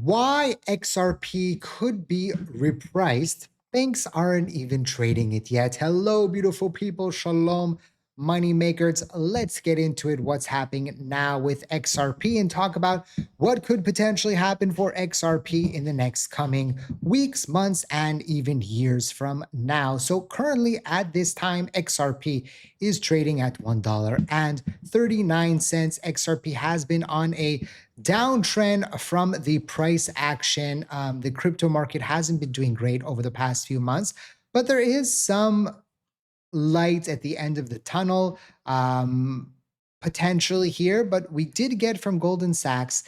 Why XRP could be repriced. Banks aren't even trading it yet. Hello, beautiful people. Shalom, money makers. Let's get into it. What's happening now with XRP and talk about what could potentially happen for XRP in the next coming weeks, months, and even years from now. So currently at this time, XRP is trading at $1.39. XRP has been on a downtrend from the price action. The crypto market hasn't been doing great over the past few months, but there is some light at the end of the tunnel potentially here. But we did get from Goldman Sachs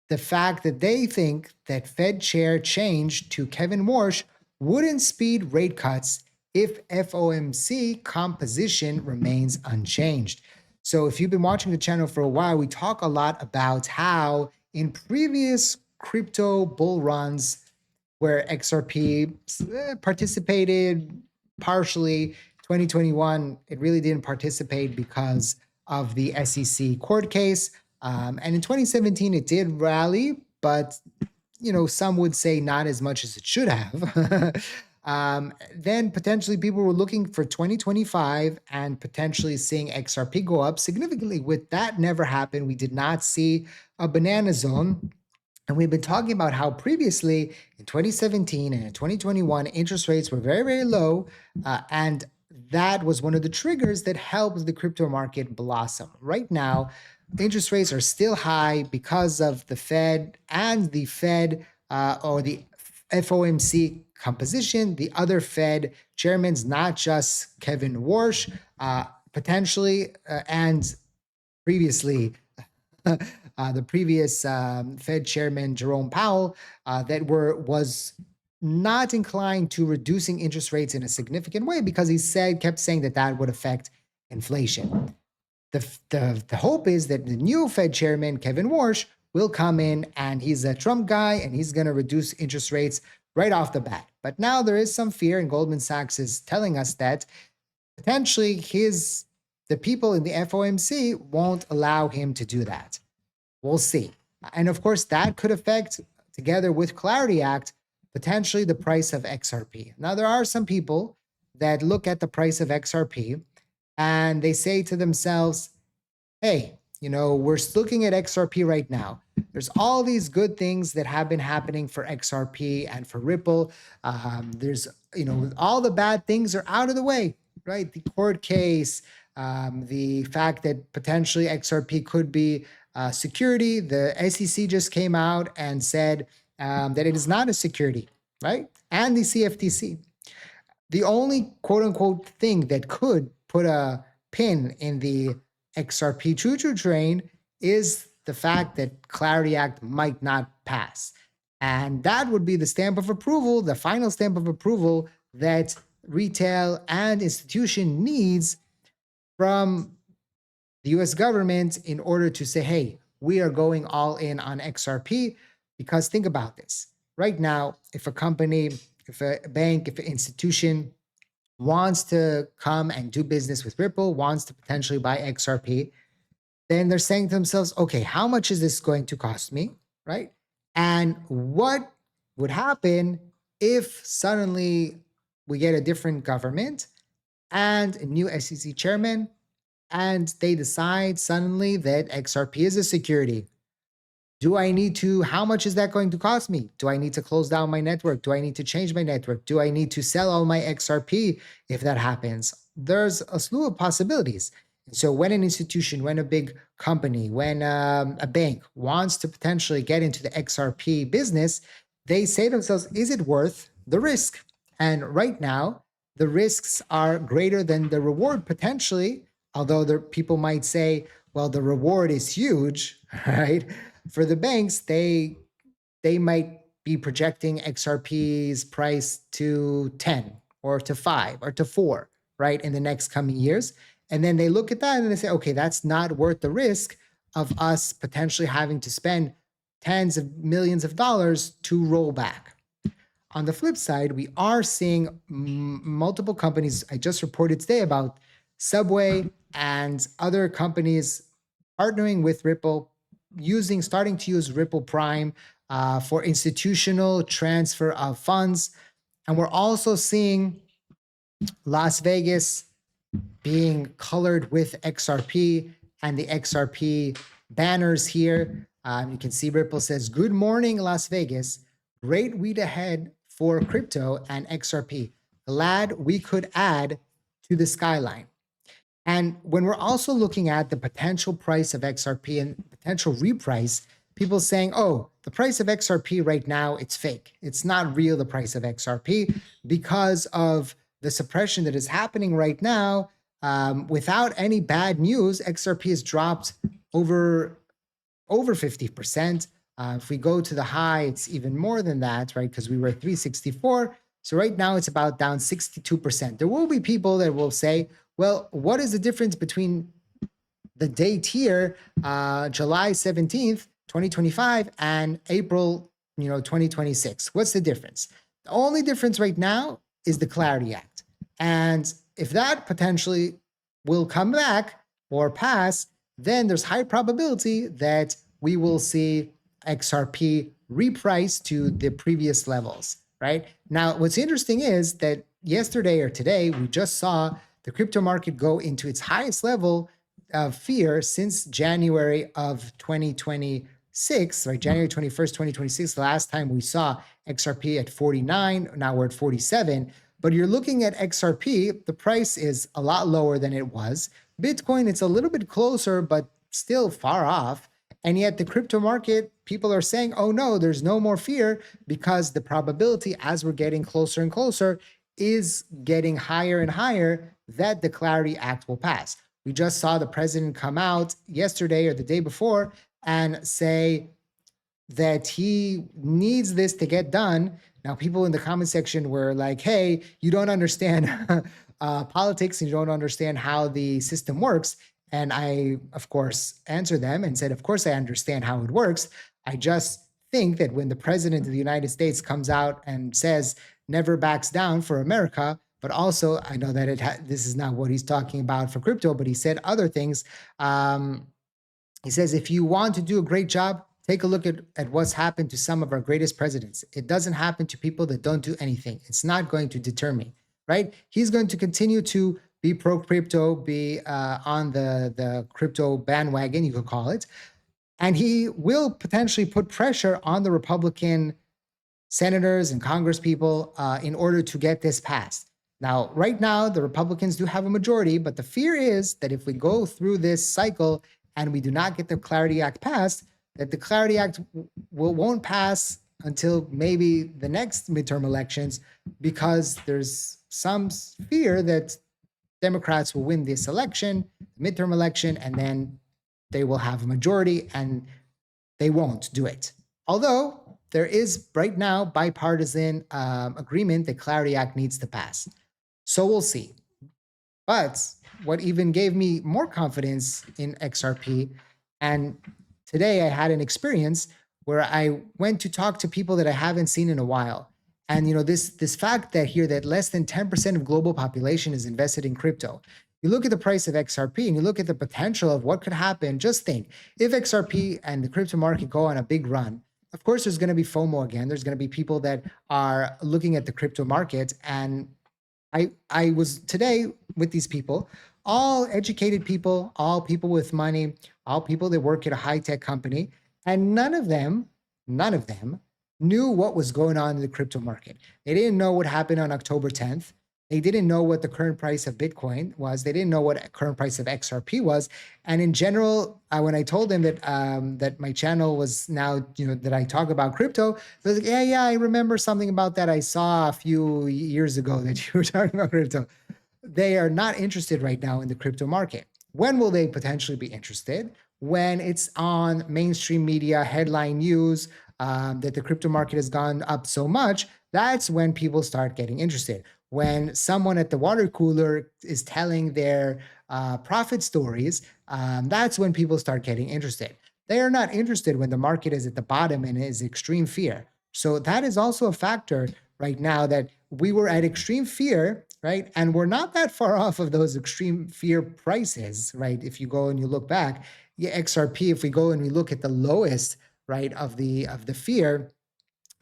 the fact that they think that Fed chair change to Kevin Warsh wouldn't speed rate cuts if FOMC composition remains unchanged. So if you've been watching the channel for a while, we talk a lot about how in previous crypto bull runs where XRP participated partially, 2021, it really didn't participate because of the SEC court case. And in 2017, it did rally, but some would say not as much as it should have. Then potentially people were looking for 2025 and potentially seeing XRP go up significantly. With that never happened. We did not see a banana zone. And we've been talking about how previously in 2017 and in 2021, interest rates were very, very low. And that was one of the triggers that helped the crypto market blossom. Right now, interest rates are still high because of the Fed and the Fed or the FOMC composition. The other Fed chairman's not just Kevin Warsh, potentially, and previously, the previous Fed chairman, Jerome Powell, that was not inclined to reducing interest rates in a significant way because he kept saying that would affect inflation. The hope is that the new Fed chairman, Kevin Warsh, will come in and he's a Trump guy and he's going to reduce interest rates right off the bat. But now there is some fear, and Goldman Sachs is telling us that potentially the people in the FOMC won't allow him to do that. We'll see. And of course, that could affect, together with Clarity Act, potentially the price of XRP. Now, there are some people that look at the price of XRP and they say to themselves, hey, we're looking at XRP right now. There's all these good things that have been happening for XRP and for Ripple. There's, all the bad things are out of the way, right? The court case, the fact that potentially XRP could be security. The SEC just came out and said that it is not a security, right? And the CFTC. The only quote unquote thing that could put a pin in the XRP choo-choo train is the fact that Clarity Act might not pass. And that would be the stamp of approval, the final stamp of approval that retail and institution needs from the US government in order to say, hey, we are going all in on XRP. Because think about this. Right now, if a company, if a bank, if an institution wants to come and do business with Ripple, wants to potentially buy XRP, then they're saying to themselves, okay, how much is this going to cost me, right? And what would happen if suddenly we get a different government and a new SEC chairman, and they decide suddenly that XRP is a security? How much is that going to cost me? Do I need to close down my network? Do I need to change my network? Do I need to sell all my XRP if that happens? There's a slew of possibilities. So when an institution, when a big company, when a bank wants to potentially get into the XRP business, they say to themselves, is it worth the risk? And right now, the risks are greater than the reward potentially, although people might say, well, the reward is huge, right? For the banks, they might be projecting XRP's price to 10 or to 5 or to 4, right, in the next coming years. And then they look at that and they say, okay, that's not worth the risk of us potentially having to spend tens of millions of dollars to roll back. On the flip side, we are seeing multiple companies. I just reported today about Subway and other companies partnering with Ripple, starting to use Ripple Prime for institutional transfer of funds. And we're also seeing Las Vegas being colored with XRP and the XRP banners here. You can see Ripple says, "Good morning, Las Vegas. Great week ahead for crypto and XRP. Glad we could add to the skyline." And when we're also looking at the potential price of XRP and potential reprice, people saying, "Oh, the price of XRP right now, it's fake. It's not real, the price of XRP, because of the suppression that is happening right now." Without any bad news, XRP has dropped over 50%. If we go to the high, it's even more than that, right? Because we were at 364. So right now it's about down 62%. There will be people that will say, well, what is the difference between the date here, July 17th, 2025, and April, 2026? What's the difference? The only difference right now is the Clarity Act. And if that potentially will come back or pass, then there's high probability that we will see XRP repriced to the previous levels, right? Now, what's interesting is that yesterday or today, we just saw the crypto market go into its highest level of fear since January of 2026, right? January 21st, 2026, the last time we saw XRP at 49, now we're at 47. But you're looking at XRP, the price is a lot lower than it was. Bitcoin, it's a little bit closer, but still far off. And yet the crypto market, people are saying, oh no, there's no more fear, because the probability as we're getting closer and closer is getting higher and higher that the Clarity Act will pass. We just saw the president come out yesterday or the day before and say that he needs this to get done. Now, people in the comment section were like, hey, you don't understand politics and you don't understand how the system works. And I, of course, answered them and said, of course, I understand how it works. I just think that when the president of the United States comes out and says never backs down for America, but also I know that this is not what he's talking about for crypto, but he said other things. He says, if you want to do a great job, take a look at what's happened to some of our greatest presidents. It doesn't happen to people that don't do anything. It's not going to deter me, right? He's going to continue to be pro-crypto, be on the crypto bandwagon, you could call it. And he will potentially put pressure on the Republican senators and Congress people in order to get this passed. Now, right now, the Republicans do have a majority, but the fear is that if we go through this cycle and we do not get the Clarity Act passed, that the Clarity Act won't pass until maybe the next midterm elections, because there's some fear that Democrats will win this election, midterm election, and then they will have a majority and they won't do it. Although there is right now bipartisan agreement that Clarity Act needs to pass. So we'll see. But what even gave me more confidence in XRP, and today I had an experience where I went to talk to people that I haven't seen in a while. And this fact that less than 10% of global population is invested in crypto. You look at the price of XRP and you look at the potential of what could happen. Just think, if XRP and the crypto market go on a big run, of course, there's going to be FOMO again. There's going to be people that are looking at the crypto market. And I was today with these people, all educated people, all people with money, all people that work at a high-tech company, and none of them knew what was going on in the crypto market. They didn't know what happened on October 10th. They didn't know what the current price of Bitcoin was. They didn't know what current price of XRP was. And in general, when I told them that my channel was now, that I talk about crypto, they was like, yeah, I remember something about that I saw a few years ago that you were talking about crypto. They are not interested right now in the crypto market. When will they potentially be interested? When it's on mainstream media, headline news, that the crypto market has gone up so much, that's when people start getting interested. When someone at the water cooler is telling their profit stories, that's when people start getting interested. They are not interested when the market is at the bottom and is extreme fear. So that is also a factor right now, that we were at extreme fear, right? And we're not that far off of those extreme fear prices, right? If you go and you look back, XRP, if we go and we look at the lowest right, of the fear,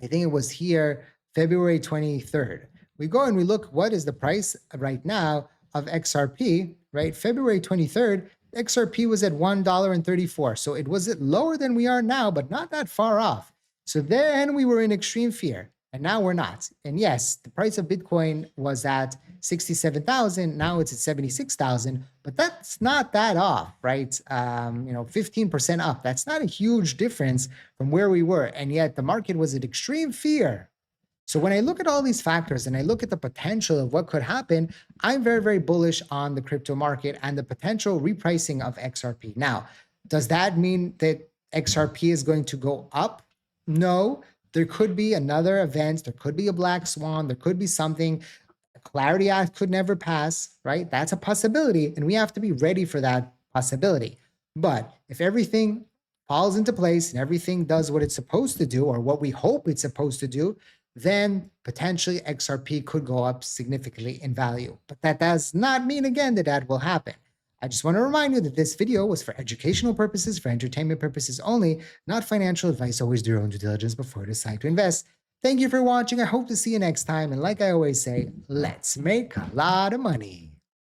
I think it was here, February 23rd. We go and we look, what is the price right now of XRP, right? February 23rd, XRP was at $1.34. So it was lower than we are now, but not that far off. So then we were in extreme fear, and now we're not. And yes, the price of Bitcoin was at 67,000. Now it's at 76,000, but that's not that off, right? 15% up. That's not a huge difference from where we were. And yet the market was at extreme fear. So when I look at all these factors and I look at the potential of what could happen, I'm very, very bullish on the crypto market and the potential repricing of XRP. Now, does that mean that XRP is going to go up? No. There could be another event. There could be a black swan. There could be something. The Clarity Act could never pass, right? That's a possibility, and we have to be ready for that possibility. But if everything falls into place and everything does what it's supposed to do, or what we hope it's supposed to do, then potentially XRP could go up significantly in value. But that does not mean, again, that that will happen. I just want to remind you that this video was for educational purposes, for entertainment purposes only, not financial advice. Always do your own due diligence before you decide to invest. Thank you for watching. I hope to see you next time. And like I always say, let's make a lot of money.